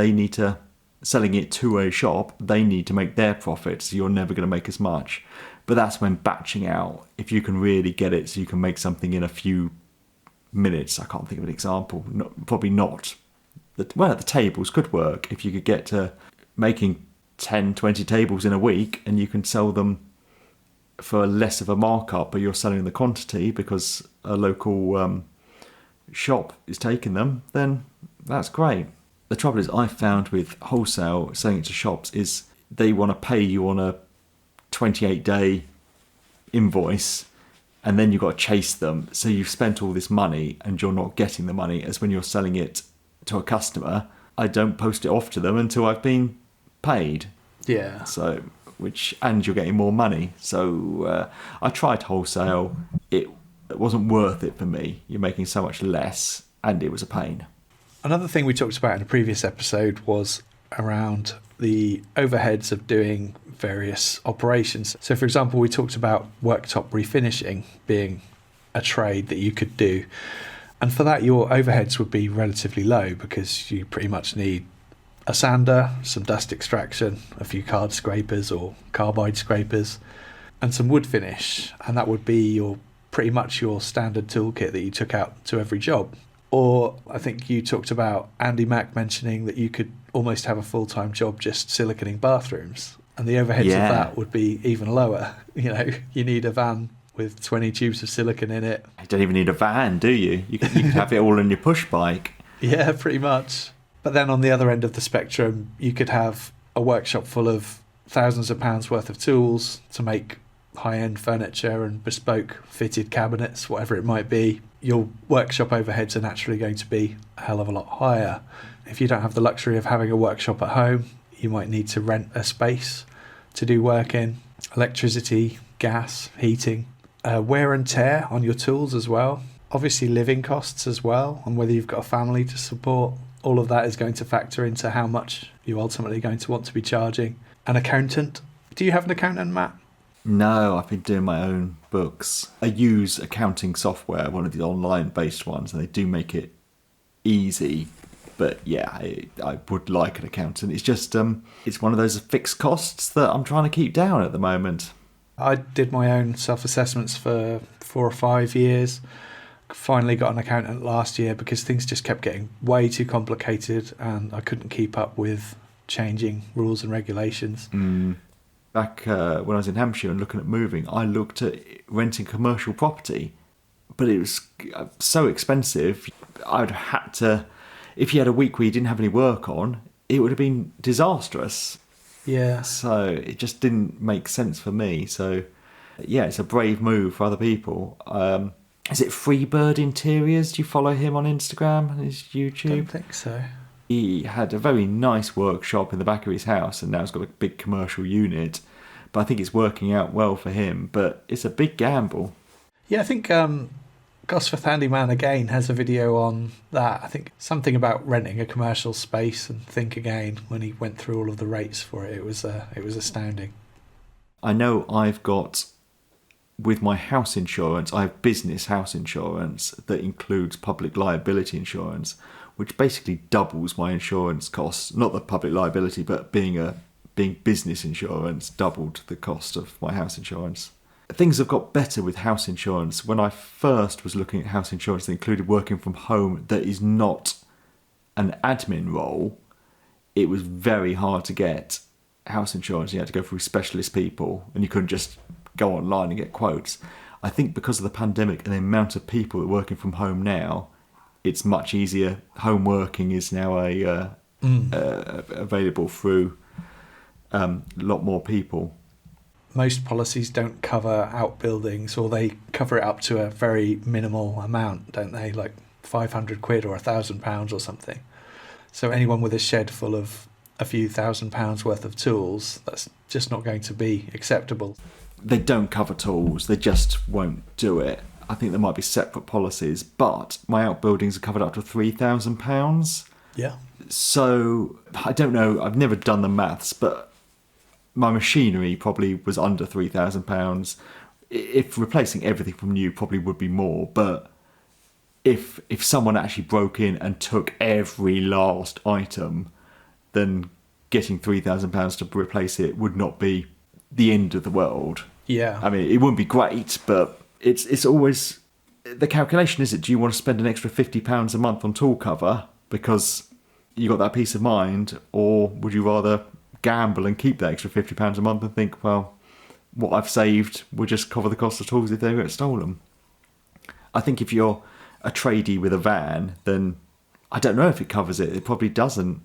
selling it to a shop, they need to make their profit, so you're never going to make as much. But that's when batching out, if you can really get it so you can make something in a few minutes. I can't think of an example, probably not. The tables could work if you could get to making 10, 20 tables in a week and you can sell them for less of a markup, but you're selling the quantity because a local shop is taking them, then that's great. The trouble is I found with wholesale selling it to shops is they want to pay you on a 28-day invoice and then you've got to chase them. So you've spent all this money and you're not getting the money, as when you're selling it to a customer, I don't post it off to them until I've been paid. Yeah. So, and you're getting more money. So I tried wholesale. It wasn't worth it for me. You're making so much less and it was a pain. Another thing we talked about in a previous episode was around the overheads of doing various operations. So, for example, we talked about worktop refinishing being a trade that you could do. And for that, your overheads would be relatively low because you pretty much need a sander, some dust extraction, a few card scrapers or carbide scrapers, and some wood finish. And that would be pretty much your standard toolkit that you took out to every job. Or I think you talked about Andy Mack mentioning that you could almost have a full-time job just siliconing bathrooms. And the overheads of that would be even lower. You know, you need a van with 20 tubes of silicone in it. You don't even need a van, do you? You could have it all on your push bike. Yeah, pretty much. But then on the other end of the spectrum, you could have a workshop full of thousands of pounds worth of tools to make high-end furniture and bespoke fitted cabinets, whatever it might be. Your workshop overheads are naturally going to be a hell of a lot higher. If you don't have the luxury of having a workshop at home, you might need to rent a space to do work in. Electricity, gas, heating, wear and tear on your tools as well. Obviously living costs as well, and whether you've got a family to support. All of that is going to factor into how much you're ultimately going to want to be charging. An accountant. Do you have an accountant, Matt? No, I've been doing my own books. I use accounting software, one of the online-based ones, and they do make it easy. But yeah, I would like an accountant. It's just, it's one of those fixed costs that I'm trying to keep down at the moment. I did my own self-assessments for 4 or 5 years. Finally got an accountant last year because things just kept getting way too complicated and I couldn't keep up with changing rules and regulations. Back when I was in Hampshire and looking at moving, I looked at renting commercial property, but it was so expensive. I'd had to, if you had a week where you didn't have any work on, it would have been disastrous. Yeah. So it just didn't make sense for me. So yeah, it's a brave move for other people. Is it Freebird Interiors? Do you follow him on Instagram and his YouTube? I don't think so. He had a very nice workshop in the back of his house and now he's got a big commercial unit. But I think it's working out well for him. But it's a big gamble. Yeah, I think Gosforth Handyman again has a video on that. I think something about renting a commercial space and Think Again when he went through all of the rates for it. It was astounding. I know I've got, with my house insurance, I have business house insurance that includes public liability insurance, which basically doubles my insurance costs. Not the public liability, but being business insurance doubled the cost of my house insurance. Things have got better with house insurance. When I first was looking at house insurance that included working from home that is not an admin role, it was very hard to get house insurance. You had to go through specialist people and you couldn't just go online and get quotes. I think because of the pandemic and the amount of people that are working from home now, it's much easier. Home working is now available through a lot more people. Most policies don't cover outbuildings, or they cover it up to a very minimal amount, don't they? Like 500 quid or £1,000 or something. So anyone with a shed full of a few £1,000 worth of tools, that's just not going to be acceptable. They don't cover tools, they just won't do it. I think there might be separate policies, but my outbuildings are covered up to £3,000. Yeah. So I don't know, I've never done the maths, but my machinery probably was under £3,000. If replacing everything from new probably would be more, but if someone actually broke in and took every last item, then getting £3,000 to replace it would not be the end of the world. Yeah. I mean, it wouldn't be great, but it's always the calculation, is it? Do you want to spend an extra £50 a month on tool cover because you got that peace of mind, or would you rather gamble and keep that extra £50 a month and think, well, what I've saved will just cover the cost of tools if they get stolen? I think if you're a tradie with a van, then I don't know if it covers it. It probably doesn't.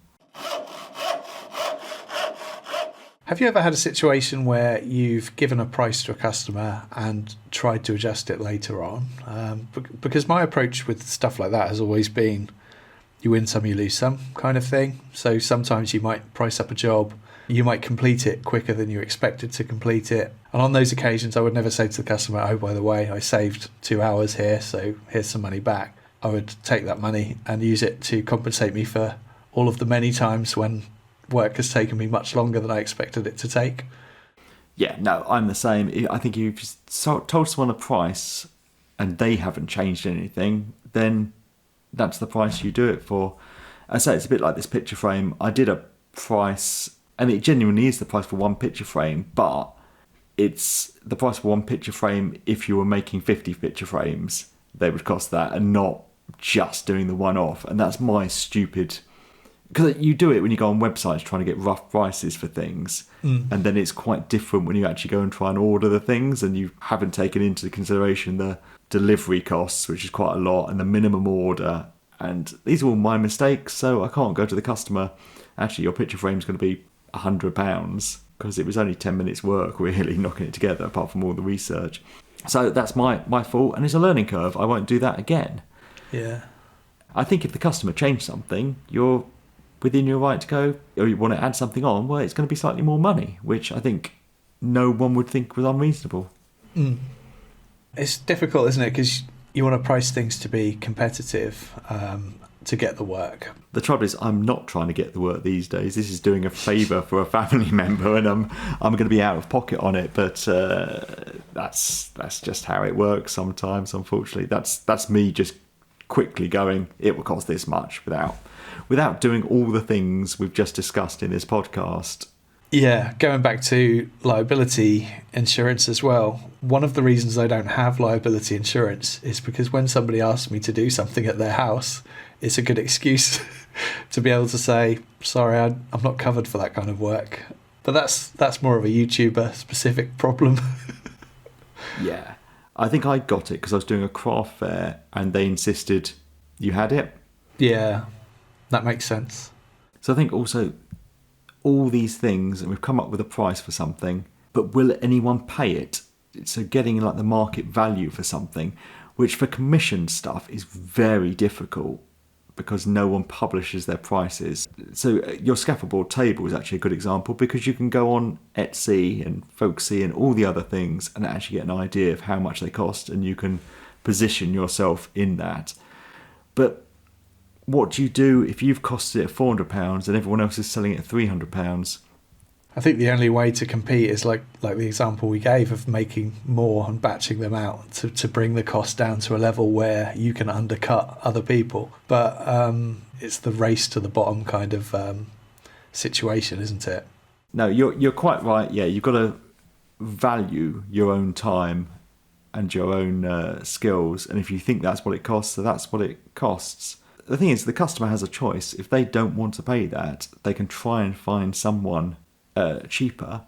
Have you ever had a situation where you've given a price to a customer and tried to adjust it later on? Because my approach with stuff like that has always been you win some, you lose some kind of thing. So sometimes you might price up a job, you might complete it quicker than you expected to complete it. And on those occasions, I would never say to the customer, oh, by the way, I saved 2 hours here, so here's some money back. I would take that money and use it to compensate me for all of the many times when work has taken me much longer than I expected it to take. Yeah, no, I'm the same. I think if you've told someone a price and they haven't changed anything, then that's the price you do it for. I say it's a bit like this picture frame. I did a price, and it genuinely is the price for one picture frame, but it's the price for one picture frame if you were making 50 picture frames. They would cost that, and not just doing the one-off. And that's my stupid... Because you do it when you go on websites trying to get rough prices for things, and then it's quite different when you actually go and try and order the things, and you haven't taken into consideration the delivery costs, which is quite a lot, and the minimum order. And these are all my mistakes, so I can't go to the customer, actually, your picture frame's going to be £100, because it was only 10 minutes work, really, knocking it together, apart from all the research. So that's my fault, and it's a learning curve. I won't do that again. Yeah. I think if the customer changed something, you're within your right to go, or you want to add something on, well, it's going to be slightly more money, which I think no one would think was unreasonable. It's difficult, isn't it? Because you want to price things to be competitive to get the work. The trouble is, I'm not trying to get the work these days. This is doing a favour for a family member, and I'm going to be out of pocket on it. But that's just how it works sometimes. Unfortunately, that's me just quickly going, it will cost this much without doing all the things we've just discussed in this podcast. Yeah, going back to liability insurance as well. One of the reasons I don't have liability insurance is because when somebody asks me to do something at their house, it's a good excuse to be able to say, sorry, I'm not covered for that kind of work. But that's more of a YouTuber specific problem. Yeah, I think I got it because I was doing a craft fair and they insisted you had it. Yeah, that makes sense. So I think also all these things, and we've come up with a price for something, but will anyone pay it? So getting like the market value for something, which for commission stuff is very difficult because no one publishes their prices. So your scaffold table is actually a good example because you can go on Etsy and Folksy and all the other things and actually get an idea of how much they cost, and you can position yourself in that. But what do you do if you've costed it £400 and everyone else is selling it at £300? I think the only way to compete is like the example we gave of making more and batching them out to bring the cost down to a level where you can undercut other people. But it's the race to the bottom kind of situation, isn't it? No, you're quite right. Yeah, you've got to value your own time and your own skills. And if you think that's what it costs, so that's what it costs. The thing is, the customer has a choice. If they don't want to pay that, they can try and find someone cheaper.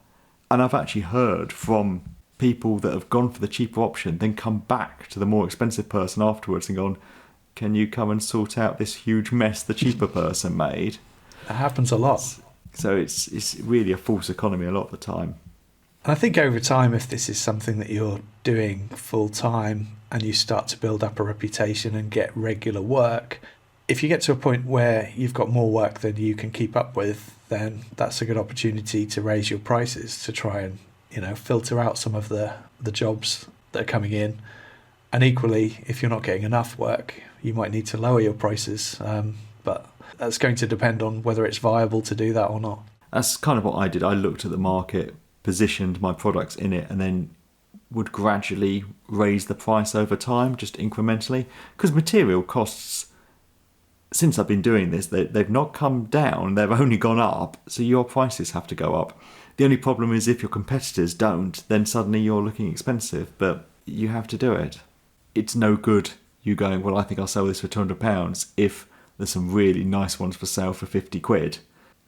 And I've actually heard from people that have gone for the cheaper option, then come back to the more expensive person afterwards and gone, can you come and sort out this huge mess the cheaper person made? That happens a lot. So it's really a false economy a lot of the time. And I think over time, if this is something that you're doing full time and you start to build up a reputation and get regular work, if you get to a point where you've got more work than you can keep up with, then that's a good opportunity to raise your prices to try and, filter out some of the jobs that are coming in. And equally, if you're not getting enough work, you might need to lower your prices. But that's going to depend on whether it's viable to do that or not. That's kind of what I did. I looked at the market, positioned my products in it, and then would gradually raise the price over time, just incrementally. Because material costs, since I've been doing this, they've not come down, they've only gone up, so your prices have to go up. The only problem is if your competitors don't, then suddenly you're looking expensive, but you have to do it. It's no good you going, well, I think I'll sell this for £200 if there's some really nice ones for sale for 50 quid,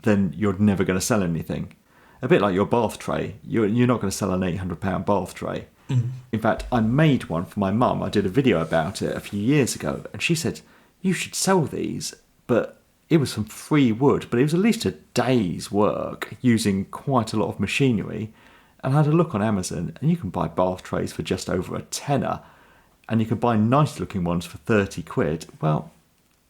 then you're never going to sell anything. A bit like your bath tray, you're not going to sell an £800 bath tray. In fact, I made one for my mum. I did a video about it a few years ago, and she said, you should sell these, but it was some free wood, but it was at least a day's work using quite a lot of machinery. And I had a look on Amazon, and you can buy bath trays for just over a tenner, and you can buy nice looking ones for 30 quid. Well,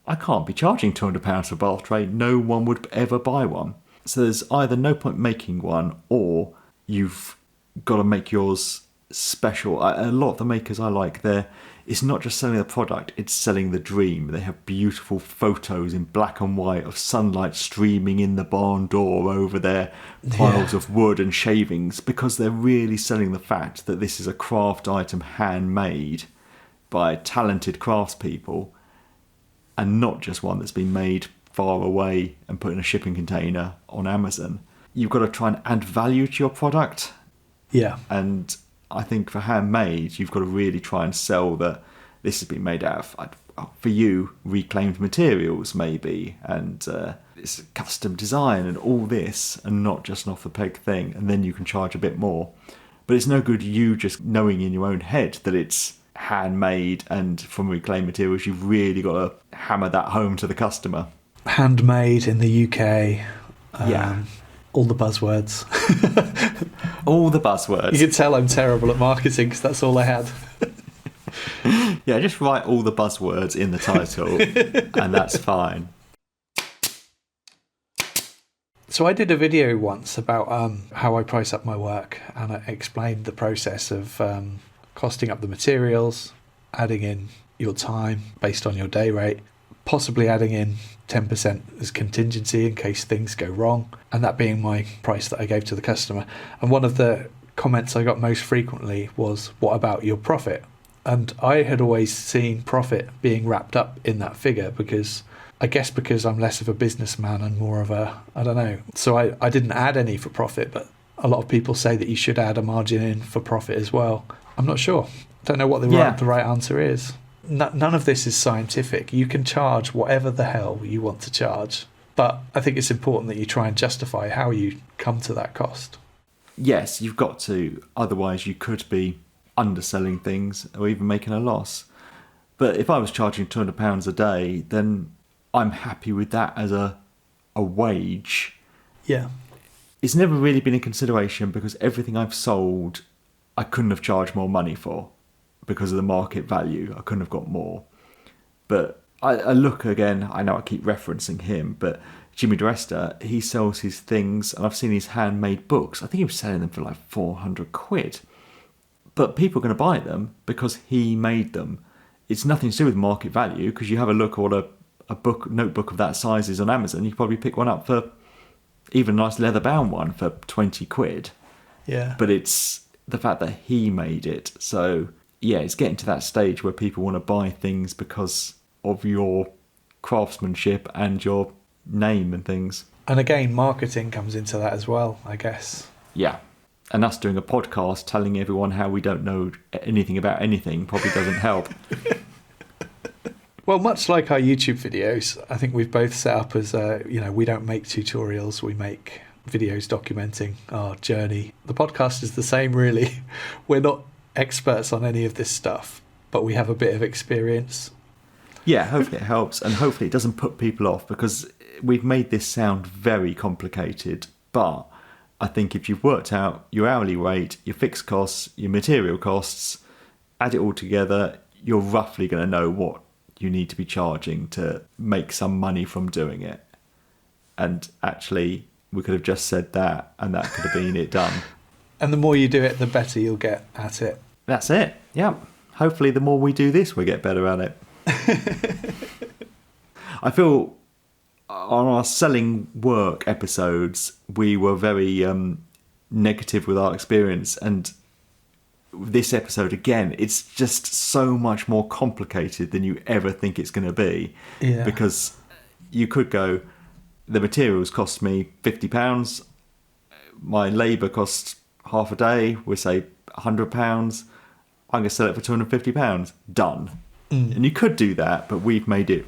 I can't be charging £200 for a bath tray. No one would ever buy one. So there's either no point making one, or you've got to make yours special. A lot of the makers I like, it's not just selling the product, it's selling the dream. They have beautiful photos in black and white of sunlight streaming in the barn door over their piles of wood and shavings, because they're really selling the fact that this is a craft item handmade by talented craftspeople, and not just one that's been made far away and put in a shipping container on Amazon. You've got to try and add value to your product. Yeah. And I think for handmade, you've got to really try and sell that this has been made out of, for you, reclaimed materials maybe, and it's a custom design and all this, and not just an off-the-peg thing, and then you can charge a bit more. But it's no good you just knowing in your own head that it's handmade and from reclaimed materials. You've really got to hammer that home to the customer. Handmade in the UK. Yeah. All the buzzwords. All the buzzwords. You can tell I'm terrible at marketing because that's all I had. Yeah, just write all the buzzwords in the title and that's fine. So I did a video once about how I price up my work, and I explained the process of costing up the materials, adding in your time based on your day rate, possibly adding in 10% as contingency in case things go wrong, and that being my price that I gave to the customer. And one of the comments I got most frequently was, what about your profit? And I had always seen profit being wrapped up in that figure, because I'm less of a businessman and more of a, I don't know. So I didn't add any for profit, but a lot of people say that you should add a margin in for profit as well. I'm not sure. Don't know what the right answer is. None of this is scientific. You can charge whatever the hell you want to charge, but I think it's important that you try and justify how you come to that cost. Yes, you've got to. Otherwise, you could be underselling things or even making a loss. But if I was charging £200 a day, then I'm happy with that as a wage. Yeah. It's never really been a consideration, because everything I've sold, I couldn't have charged more money for. Because of the market value, I couldn't have got more. But I look again, I know I keep referencing him, but Jimmy DeResta, he sells his things, and I've seen his handmade books. I think he was selling them for like 400 quid. But people are going to buy them because he made them. It's nothing to do with market value, because you have a look at what a notebook of that size is on Amazon. You can probably pick one up for even a nice leather bound one for 20 quid. Yeah. But it's the fact that he made it. So yeah, it's getting to that stage where people want to buy things because of your craftsmanship and your name and things. And again, marketing comes into that as well, I guess. Yeah. And us doing a podcast telling everyone how we don't know anything about anything probably doesn't help. Well, much like our YouTube videos, I think we've both set up as, we don't make tutorials, we make videos documenting our journey. The podcast is the same, really. We're not experts on any of this stuff, but we have a bit of experience. Yeah, hopefully it helps, and hopefully it doesn't put people off, because we've made this sound very complicated. But I think if you've worked out your hourly rate, your fixed costs, your material costs, add it all together, you're roughly going to know what you need to be charging to make some money from doing it. And actually, we could have just said that, and that could have been it done. And the more you do it, the better you'll get at it. That's it. Yeah. Hopefully, the more we do this, we get better at it. I feel on our selling work episodes, we were very negative with our experience. And this episode, again, it's just so much more complicated than you ever think it's going to be. Yeah. Because you could go, the materials cost me £50. My labour costs half a day. We say £100. I'm going to sell it for £250. Done. And you could do that, but we've made it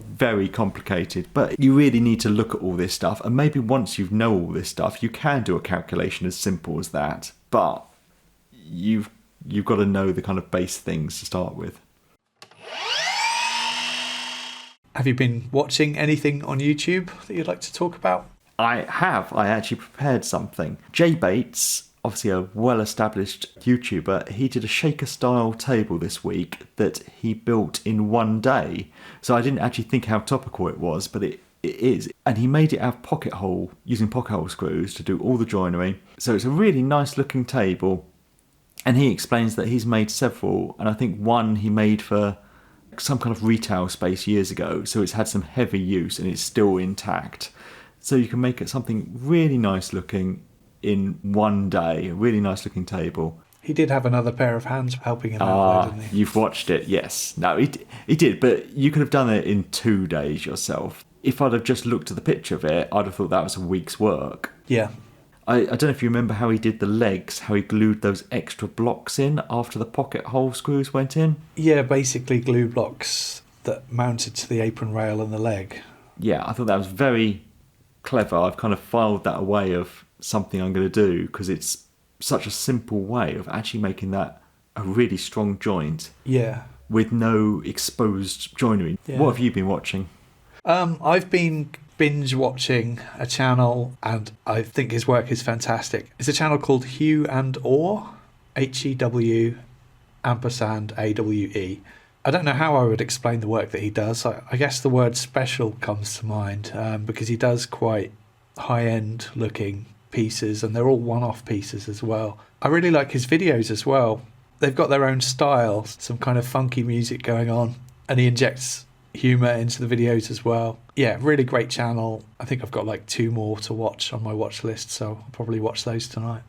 very complicated. But you really need to look at all this stuff, and maybe once you know all this stuff, you can do a calculation as simple as that. But you've got to know the kind of base things to start with. Have you been watching anything on YouTube that you'd like to talk about? I have. I actually prepared something. Jay Bates, obviously a well-established YouTuber, he did a shaker-style table this week that he built in one day. So I didn't actually think how topical it was, but it is. And he made it out of using pocket hole screws to do all the joinery. So it's a really nice-looking table. And he explains that he's made several, and I think one he made for some kind of retail space years ago, so it's had some heavy use and it's still intact. So you can make it something really nice looking in one day, a really nice looking table. He did have another pair of hands helping him out, didn't he? You've watched it, yes. No, he did, but you could have done it in 2 days yourself. If I'd have just looked at the picture of it, I'd have thought that was a week's work. Yeah. I don't know if you remember how he did the legs, how he glued those extra blocks in after the pocket hole screws went in. Yeah, basically glue blocks that mounted to the apron rail and the leg. Yeah, I thought that was very clever. I've kind of filed that away of something I'm going to do because it's such a simple way of actually making that a really strong joint. Yeah. With no exposed joinery. Yeah. What have you been watching? I've been binge watching a channel, and I think his work is fantastic. It's a channel called Hew and Awe, HEW ampersand AWE. I don't know how I would explain the work that he does. I guess the word special comes to mind because he does quite high-end looking pieces, and they're all one-off pieces as well. I really like his videos as well. They've got their own style, some kind of funky music going on, and he injects humour into the videos as well. Yeah, really great channel. I think I've got like 2 more to watch on my watch list, so I'll probably watch those tonight.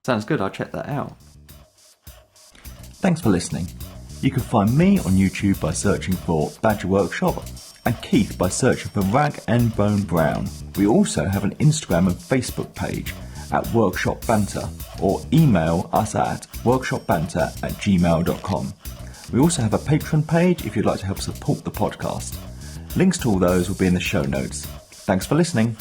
Sounds good, I'll check that out. Thanks for listening. You can find me on YouTube by searching for Badger Workshop, and Keith by searching for Rag and Bone Brown. We also have an Instagram and Facebook page at Workshop Banter, or email us at workshopbanter@gmail.com. We also have a Patreon page if you'd like to help support the podcast. Links to all those will be in the show notes. Thanks for listening.